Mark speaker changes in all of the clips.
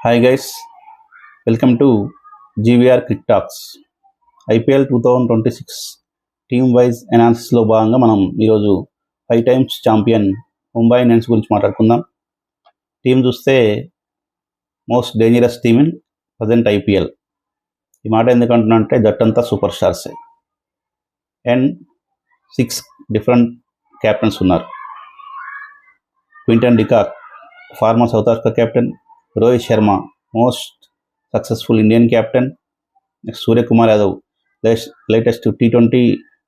Speaker 1: Hi guys, welcome to GVR cric talks. IPL 2026 team wise అనాలిసిస్లో భాగంగా మనం ఈరోజు 5 టైమ్స్ ఛాంపియన్ ముంబై ఇండియన్స్ గురించి మాట్లాడుకుందాం. టీం చూస్తే most dangerous team in present IPL. ఈ మాట ఎందుకంటున్నా అంటే జట్టంతా సూపర్ స్టార్సే అండ్ 6 డిఫరెంట్ క్యాప్టెన్స్ ఉన్నారు. Quinton de Kock, former South Africa captain. Rohit Sharma, most successful Indian captain. Next Suryakumar Yadav, latest T20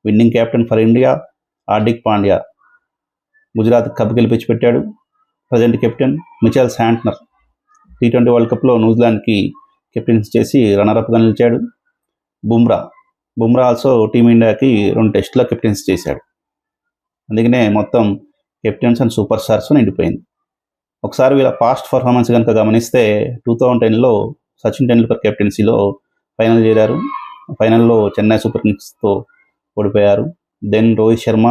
Speaker 1: winning captain for India. Hardik Pandya, Gujarat cup గెలిపించి పెట్టాడు, present captain. Mitchell Santner, T20 world కప్లో న్యూజిలాండ్కి కెప్టెన్సీ చేసి రన్నర్అప్గా నిలిచాడు. బుమ్రా ఆల్సో టీమిండియాకి 2 టెస్టుల కెప్టెన్సీ చేశాడు. అందుకనే మొత్తం కెప్టెన్స్ అండ్ సూపర్ స్టార్స్ నిండిపోయింది. ఒకసారి వీళ్ళ పాస్ట్ పర్ఫార్మెన్స్ కనుక గమనిస్తే 2010లో సచిన్ టెండూల్కర్ కెప్టెన్సీలో ఫైనల్ చేరారు. ఫైనల్లో చెన్నై సూపర్ కింగ్స్తో ఓడిపోయారు. Then Rohit Sharma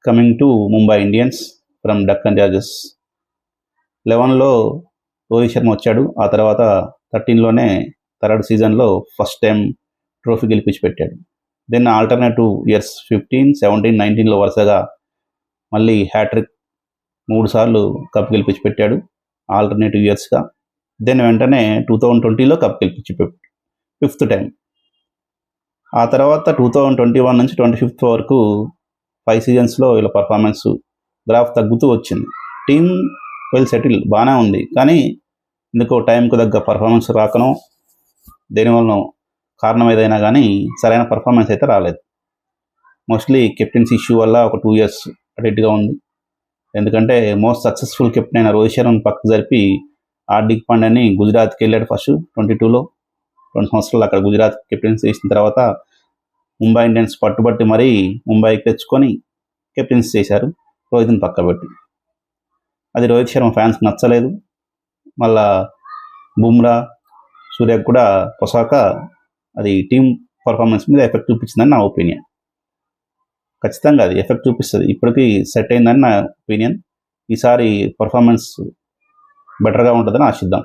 Speaker 1: coming to Mumbai Indians from Deccan Chargers. 11లో రోహిత్ శర్మ వచ్చాడు. ఆ తర్వాత 13లోనే థర్డ్ సీజన్లో ఫస్ట్ టైం ట్రోఫీ గెలిపించి పెట్టాడు. దెన్ ఆల్టర్నేటివ్ ఇయర్స్ 15, 17, 19లో వరుసగా మళ్ళీ హ్యాట్రిక్ 3 సార్లు కప్ గెలిపించి పెట్టాడు ఆల్టర్నేటివ్ ఇయర్స్గా. దెన్ వెంటనే 2020లో కప్ గెలిపించి పెట్టాడు 5th టైం. ఆ తర్వాత 2021 నుంచి 25 వరకు 5 సీజన్స్లో ఇలా పర్ఫార్మెన్స్ గ్రాఫ్ తగ్గుతూ వచ్చింది. టీమ్ వెల్ సెటిల్ బాగానే ఉంది, కానీ ఎందుకో టైంకు తగ్గ పర్ఫార్మెన్స్ రాకనో దేనివల్ల కారణం ఏదైనా కానీ సరైన పర్ఫార్మెన్స్ అయితే రాలేదు. మోస్ట్లీ కెప్టెన్సీ ఇష్యూ వల్ల ఒక 2 years అటెట్గా ఉంది. ఎందుకంటే మోస్ట్ సక్సెస్ఫుల్ కెప్టెన్ అయిన రోహిత్ శర్మను పక్కకు జరిపి హార్దిక్ పాండ్యాని గుజరాత్కి వెళ్ళాడు ఫస్ట్ 22లో. 2 సంవత్సరాలు అక్కడ గుజరాత్ కెప్టెన్సీ చేసిన తర్వాత ముంబై ఇండియన్స్ పట్టుబట్టి మరీ ముంబైకి తెచ్చుకొని కెప్టెన్సీ చేశారు రోహిత్ని పక్కబెట్టి. అది రోహిత్ శర్మ ఫ్యాన్స్కి నచ్చలేదు. మళ్ళా బుమ్రా, సూర్యకు కూడా పొసాక అది టీం పర్ఫార్మెన్స్ మీద ఎఫెక్ట్ చూపించిందని నా ఒపీనియన్. ఖచ్చితంగా అది ఎఫెక్ట్ చూపిస్తుంది. ఇప్పటికీ సెట్ అయిందని నా ఒపీనియన్. ఈసారి పర్ఫార్మెన్స్ బెటర్గా ఉంటుందని ఆశిద్దాం.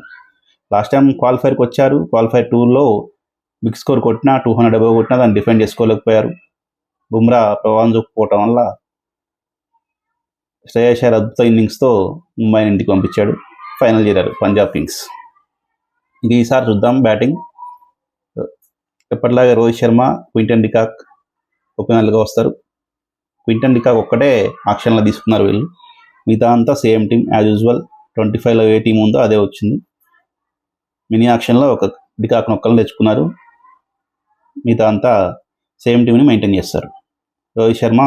Speaker 1: లాస్ట్ టైం క్వాలిఫైర్కి వచ్చారు. క్వాలిఫైర్ 2లో బిగ్ స్కోర్ కొట్టినా 200 above కొట్టినా దాన్ని డిఫెండ్ చేసుకోలేకపోయారు. బుమ్రా ప్రభావం చూపుకోవటం వల్ల శ్రేయస్ అయ్యర్ అద్భుత ఇన్నింగ్స్తో ముంబైని ఇంటికి పంపించాడు. ఫైనల్ చేరారు పంజాబ్ కింగ్స్. ఇది ఈసారి చూద్దాం బ్యాటింగ్. ఎప్పటిలాగే రోహిత్ శర్మ, క్వింటన్ డికాక్ ఓపెనర్లుగా వస్తారు. క్వింటన్ డికాక్ ఒక్కటే ఆక్షన్లో తీసుకున్నారు వీళ్ళు. మిగతా అంతా సేమ్ టీం యాజ్ యూజువల్. 25లో ఏ టీం ఉందో అదే వచ్చింది. మినీ ఆక్షన్లో ఒక డికాక్ను ఒక్కరిని తెచ్చుకున్నారు. మిగతా అంతా సేమ్ టీంని మెయింటైన్ చేస్తారు. రోహిత్ శర్మ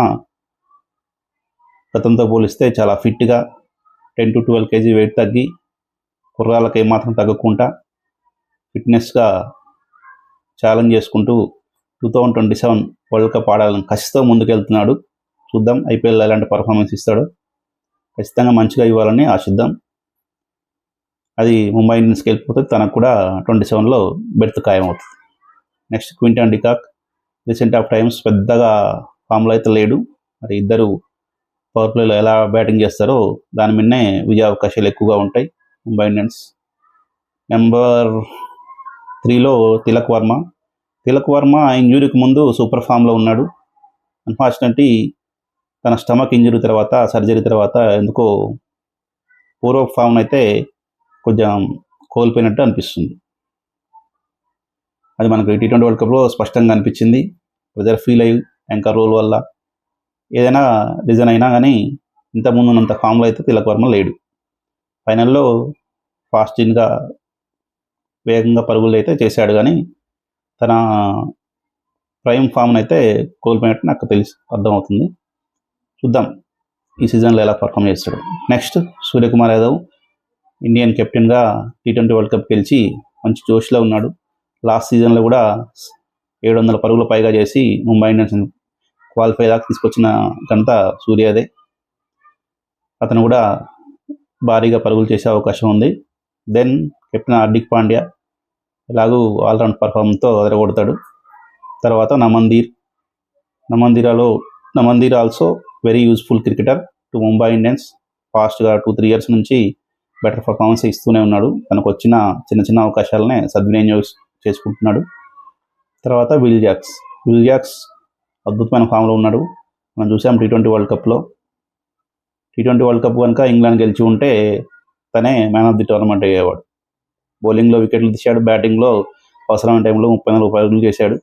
Speaker 1: గతంతో పోలిస్తే చాలా ఫిట్గా 10 to 12 kg వెయిట్ తగ్గి కుర్రాళ్ళకి ఏమాత్రం తగ్గకుండా ఫిట్నెస్గా ఛాలెంజ్ చేసుకుంటూ 2027 వరల్డ్ కప్ ఆడాలని కసితో ముందుకెళ్తున్నాడు. చూద్దాం ఐపీఎల్ ఎలాంటి పర్ఫార్మెన్స్ ఇస్తాడో. ఖచ్చితంగా మంచిగా ఇవ్వాలని ఆశిద్దాం. అది ముంబై ఇండియన్స్కి వెళ్ళిపోతే తనకు కూడా 27లో బెర్త్ ఖాయమవుతుంది. Next Quinton de Kock recent of times పెద్దగా ఫామ్లో అయితే లేడు. మరి ఇద్దరు పవర్ ప్లేలో ఎలా బ్యాటింగ్ చేస్తారో దాని మీదనే విజయ అవకాశాలు ఎక్కువగా ఉంటాయి ముంబై ఇండియన్స్. నెంబర్ 3లో తిలక్ వర్మ ఇంజురీకి ముందు సూపర్ ఫామ్లో ఉన్నాడు. అన్ఫార్చునేట్లీ తన స్టమక్ ఇంజరీ తర్వాత, సర్జరీ తర్వాత ఎందుకో పూర్వ ఫామ్ అయితే కొంచెం కోల్పోయినట్టు అనిపిస్తుంది. అది మనకు T20 వరల్డ్ కప్లో స్పష్టంగా అనిపించింది. ప్రెజర్ ఫీల్ అయ్యి యాంకర్ రోల్ వల్ల ఏదైనా రీజన్ అయినా కానీ ఇంతకుముందు ఉన్నంత ఫామ్లో అయితే తిలక్ వర్మ లేడు. ఫైనల్లో ఫాస్టింగ్గా వేగంగా పరుగులు అయితే చేశాడు, కానీ తన ప్రైమ్ ఫామ్ని అయితే కోల్పోయినట్టు నాకు అర్థమవుతుంది. చూద్దాం ఈ సీజన్లో ఎలా పర్ఫామ్ చేస్తాడు. నెక్స్ట్ సూర్యకుమార్ యాదవ్ ఇండియన్ కెప్టెన్గా T20 వరల్డ్ కప్ గెలిచి మంచి జోష్లో ఉన్నాడు. లాస్ట్ సీజన్లో కూడా 700 పరుగులు పైగా చేసి ముంబై ఇండియన్స్ క్వాలిఫై దాకా తీసుకొచ్చిన ఘనత సూర్యదే. అతను కూడా భారీగా పరుగులు చేసే అవకాశం ఉంది. దెన్ కెప్టెన్ హార్దిక్ పాండ్యా ఎలాగూ ఆల్రౌండ్ పర్ఫార్మెన్స్తో అదరగొడతాడు. తర్వాత Naman Dhir also very useful cricketer to Mumbai Indians. ఫాస్ట్గా 2-3 years నుంచి బెటర్ పర్ఫార్మెన్స్ ఇస్తూనే ఉన్నాడు. తనకు వచ్చిన చిన్న చిన్న అవకాశాలనే సద్వినియోగం చేసుకుంటున్నాడు. తర్వాత విల్ జాక్స్ అద్భుతమైన ఫామ్లో ఉన్నాడు. మనం చూసాం T20 వరల్డ్ కప్లో. T20 వరల్డ్ కప్ కనుక ఇంగ్లాండ్ గెలిచి ఉంటే తనే మ్యాన్ ఆఫ్ ది టోర్నమెంట్ అయ్యేవాడు. బౌలింగ్లో వికెట్లు తీశాడు, బ్యాటింగ్లో అవసరమైన టైంలో 34 పరుగులు చేశాడు.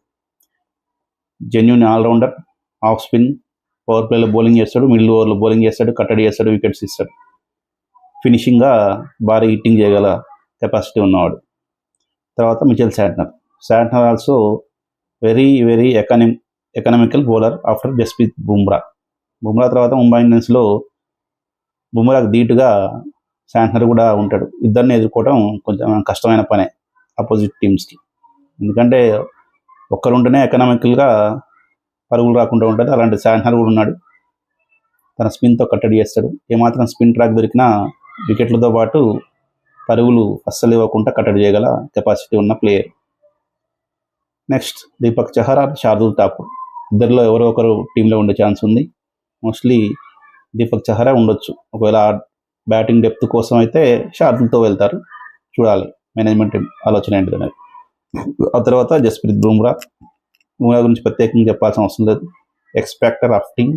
Speaker 1: Genuine allrounder. Off spin, power ప్లేలో బౌలింగ్ చేస్తాడు, మిడిల్ ఓవర్లో బౌలింగ్ చేస్తాడు, కట్టడి చేస్తాడు, వికెట్స్ ఇస్తాడు. ఫినిషింగ్గా భారీ హిట్టింగ్ చేయగల కెపాసిటీ ఉన్నవాడు. తర్వాత Mitchell Santner also very very economical bowler after Jasprit Bumrah తర్వాత ముంబై ఇండియన్స్లో బుమ్రాకు ధీటుగా శాంట్నర్ కూడా ఉంటాడు. ఇద్దరిని ఎదుర్కోవడం కొంచెం కష్టమైన పనే ఆపోజిట్ టీమ్స్కి. ఎందుకంటే ఒక్కరుంటేనే ఎకనామికల్గా పరుగులు రాకుండా ఉంటుంది. అలాంటి శాంట్నర్ కూడా ఉన్నాడు. తన స్పిన్తో కట్టడి చేస్తాడు. ఏమాత్రం స్పిన్ ట్రాక్ దొరికినా వికెట్లతో పాటు పరుగులు అస్సలు ఇవ్వకుండా కట్టడి చేయగల కెపాసిటీ ఉన్న ప్లేయర్. నెక్స్ట్ దీపక్ చహర్, శార్దుల్ ఠాకూర్. ఇద్దరిలో ఎవరో ఒకరు టీంలో ఉండే ఛాన్స్ ఉంది. మోస్ట్లీ దీపక్ చహరే ఉండొచ్చు. ఒకవేళ బ్యాటింగ్ డెప్త్ కోసం అయితే శార్దుల్తో వెళ్తారు. చూడాలి మేనేజ్మెంట్ ఆలోచన ఏంటిది అనేది. ఆ తర్వాత జస్ప్రీత్ బుమ్రా గురించి ప్రత్యేకంగా చెప్పాల్సిన అవసరం లేదు. X factor of team.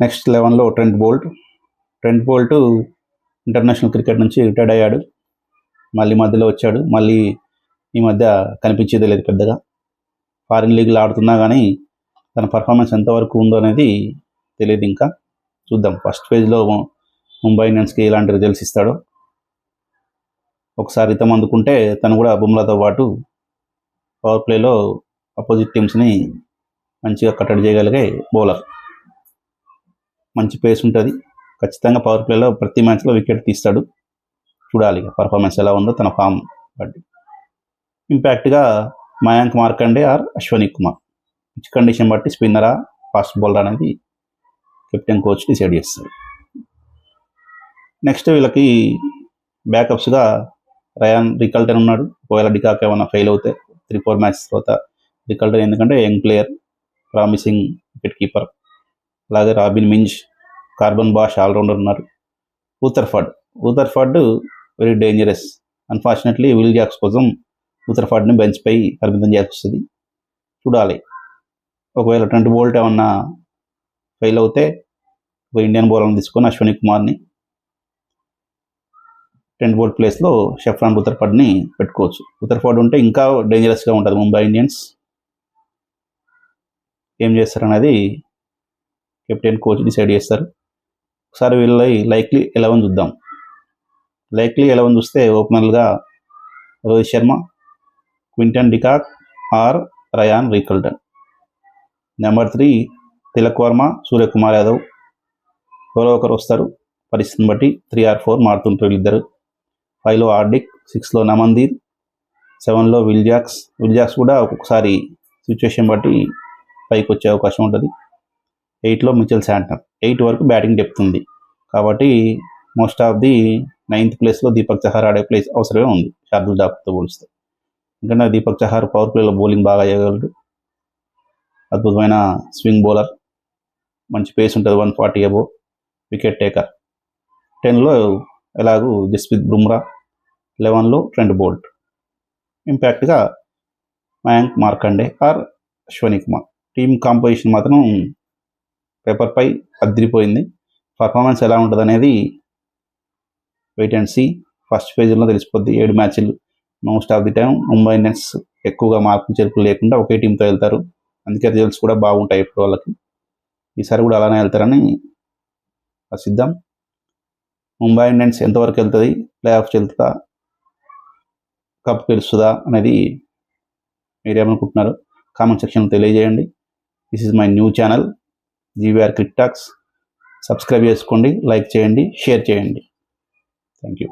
Speaker 1: నెక్స్ట్ 11లో ట్రెంట్ బోల్ట్ ఇంటర్నేషనల్ క్రికెట్ నుంచి రిటైర్డ్ అయ్యాడు. మళ్ళీ మధ్యలో వచ్చాడు. మళ్ళీ ఈ మధ్య కనిపించేది లేదు పెద్దగా. ఫారిన్ లీగ్లో ఆడుతున్నా కానీ తన పర్ఫార్మెన్స్ ఎంతవరకు ఉందో అనేది తెలియదు. ఇంకా చూద్దాం. ఫస్ట్ ఫేజ్లో ముంబై ఇండియన్స్కి ఎలాంటి రిజల్ట్స్ ఇస్తాడో. ఒకసారి రితం అందుకుంటే తను కూడా బుమ్రాతో పాటు పవర్ ప్లేలో అపోజిట్ టీమ్స్ని మంచిగా కట్టడి చేయగలిగే బౌలర్. మంచి పేస్ ఉంటుంది. ఖచ్చితంగా పవర్ ప్లేలో ప్రతి మ్యాచ్లో వికెట్ తీస్తాడు. చూడాలి పర్ఫార్మెన్స్ ఎలా ఉందో తన ఫామ్ బట్టి. ఇంపాక్ట్గా Mayank Markande or Ashwani Kumar. Pitch condition బట్టి స్పిన్నరా ఫాస్ట్ బౌలర్ అనేది కెప్టెన్ కోచ్ డిసైడ్ చేస్తారు. నెక్స్ట్ వీళ్ళకి బ్యాకప్స్గా రయాన్ రికల్టన్ ఉన్నాడు. ఒకవేళ డికాక్ ఏమైనా ఫెయిల్ అవుతే 3-4 మ్యాచెస్ తర్వాత రికల్టన్, ఎందుకంటే young player, promising wicket keeper. అలాగే Robin Minz, Corbin Bosch allrounder ఉన్నారు. Rutherford very dangerous. Unfortunately Will Jacks కోసం ఊథర్ఫర్డ్ని బెంచ్పై పరిమితం చేయాల్సి వస్తుంది. చూడాలి. ఒకవేళ ట్రెంట్ బోల్ట్ ఏమన్నా ఫెయిల్ అవుతే ఒక ఇండియన్ బౌలర్ని తీసుకొని అశ్వనీ కుమార్ని ట్రెంట్ బోల్ట్ ప్లేస్లో షెఫ్రాన్ ఊథర్ఫర్డ్ని పెట్టుకోవచ్చు. ఊథర్ఫర్డ్ ఉంటే ఇంకా డేంజరస్గా ఉంటుంది. ముంబై ఇండియన్స్ ఏం చేస్తారనేది కెప్టెన్ కోచ్ డిసైడ్ చేస్తారు. ఒకసారి వీళ్ళ లైక్లీ 11 చూద్దాం. లైక్లీ 11 చూస్తే ఓపెనర్లుగా Rohit Sharma, Quinton de Kock or Ryan Rickelton. Number 3 Tilak Varma, Suryakumar Yadav. ఎవరో ఒకరు వస్తారు. పరిస్థితిని బట్టి 3 or 4 మారుతుంటారు వీళ్ళిద్దరు. 5లో హార్దిక్, 6లో నమందీర్, 7లో విల్ జాక్స్ కూడా ఒక్కొక్కసారి సిచ్యువేషన్ బట్టి పైకి వచ్చే అవకాశం ఉంటుంది. 8లో మిచెల్ శాంట్నర్. 8 వరకు బ్యాటింగ్ డెప్త్ ఉంది కాబట్టి మోస్ట్ ఆఫ్ ది 9th ప్లేస్లో దీపక్ చహర్ ఆడే ప్లేస్ అవసరమే ఉంది శార్దుల్ ఠాకూర్తో పోలిస్తే. ఎందుకంటే దీపక్ చహర్ పవర్ ప్లేలో బౌలింగ్ బాగా చేయగలడు. అద్భుతమైన స్వింగ్ బౌలర్, మంచి పేస్ ఉంటుంది, 140 అబోవ్, వికెట్ టేకర్. 10లో ఎలాగూ జస్ప్రీత్ బుమ్రా, 11లో ట్రెంట్ బోల్ట్. ఇంపాక్ట్గా Mayank Markande or Ashwani Kumar. Team composition మాత్రం పేపర్పై అదిరిపోయింది. పర్ఫార్మెన్స్ ఎలా ఉంటుంది అనేది వెయిట్ అండ్ సీ. ఫస్ట్ ఫేజ్లో తెలిసిపోద్ది. 7 మ్యాచ్లు. Most of the time Mumbai Indians ఎక్కువగా మార్పులు చేర్పులు లేకుండా ఒకే టీంతో వెళ్తారు. అందుకే రిజల్ట్స్ కూడా బాగుంటాయి ఇప్పుడు వాళ్ళకి. ఈసారి కూడా అలానే వెళ్తారని ఆశిద్దాం. ముంబై ఇండియన్స్ ఎంతవరకు వెళ్తుంది, ప్లే ఆఫ్స్ వెళ్తుందా, కప్ గెలుస్తుందా అనేది మీరేమనుకుంటున్నారు కామెంట్ సెక్షన్లో తెలియజేయండి. This is my new channel GVR cricket talks. Subscribe చేసుకోండి, లైక్ చేయండి, షేర్ చేయండి. Thank you.